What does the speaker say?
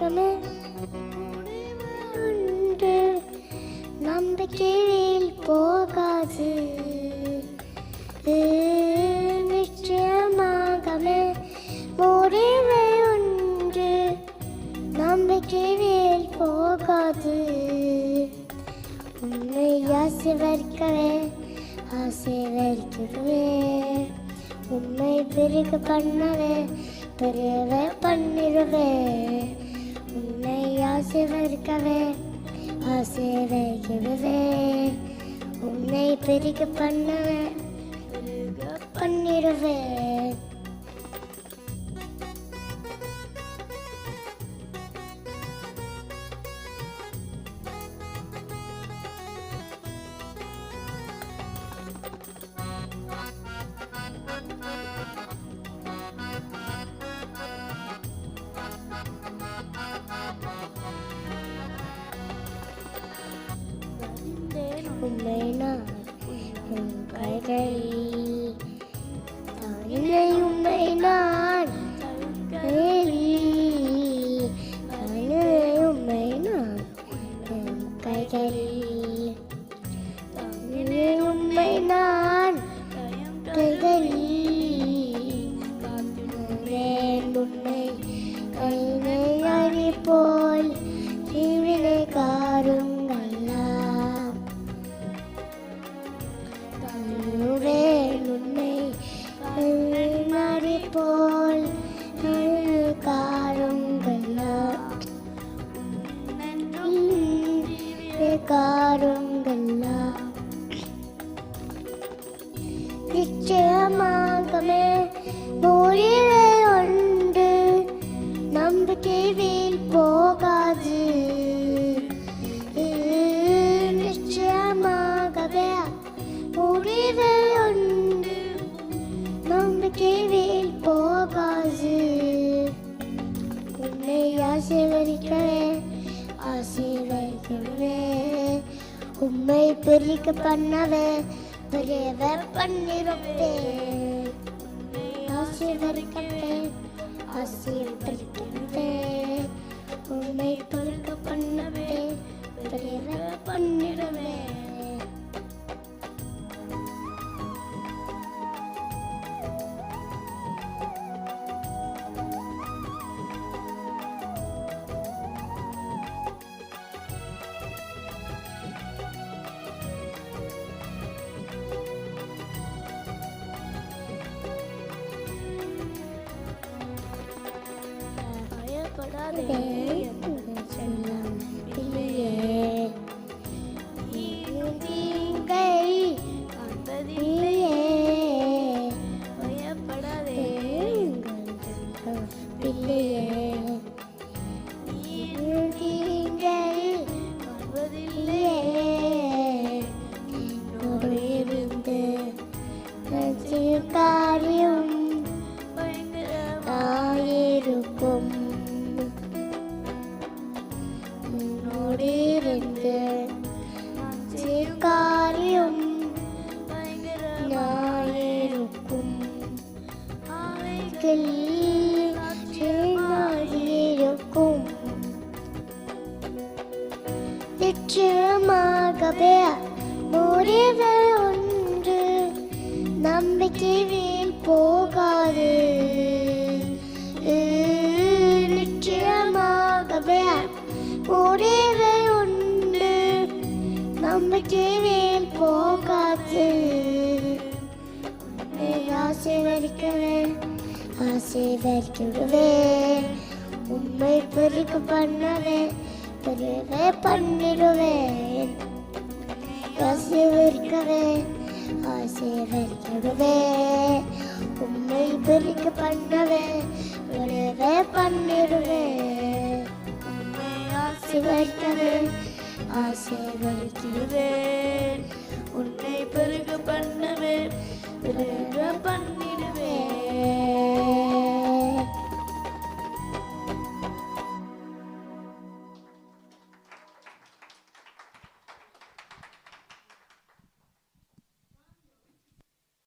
மாகமே உண்டு நம்பிக்கையில் போகாது நிச்சயமாகவே முடிவே உண்டு நம்பிக்கையில் போகாது உன்னை ஆசீர்வதிக்கவே ஆசீர்வதிக்கவே உன்னை பெருக பண்ணவே பெரியவே பண்ணிடுவே உன்னை ஆசீர்வதிக்கவே ஆசீர்வதிக்கவே உன்னை பெருக பண்ணவே பெருக பண்ணிடுவே உம்மை நான் உன் கைகளில் தாயினை உம்மை நான் உம்மை நான் உன் கைகளில் தாயினை உம்மை நான் கைகளில் உன்னை கைனை அறி போல் தீவினை காரும் போல் காருங்களா நிச்சயமாகவே முடிவே உண்டு நம்பிக்கையில் போகாது நிச்சயமாகவே முடிவே உண்டு நம்பிக்கையில் போகாது உன்னை ஆசீர்வதிக்கவே ஆசீர்வதிக்கவே உம்மை பெருக பண்ணவே பெரியவே பண்ணிடுவே ஆசீர்வதிக்கவே ஆசீர்வதிக்கவே உம்மை பெருக பண்ணவே பெரியவே பண்ணிடுவே காரியம் ஆயிருக்கும் உன்னோடிருந்து காரியம் ஆயிருக்கும் இருக்கும் நிச்சயமாகவே முடிவே ஒன்று நம்பிக்கையில் போகாது நிச்சயமாகவே முடிவே உண்டு நம்பிக்கையில் போகாது ஆசீர்வதிக்கவே ஆசீர்வதிக்கவே உம்மை பெருக பண்ணவே பெரியவே பண்ணிடுவேன் ஆசீர்வதிக்கவே ஆசீர்வதிக்கவே உம்மை பெருக பண்ணவே பெரியவே பண்ணிடுவேன் உம்மை ஆசீர்வதிக்கவே ஆசீர்வதிக்கவே உன்னை பெருக பண்ணவே பெருக பண்ணி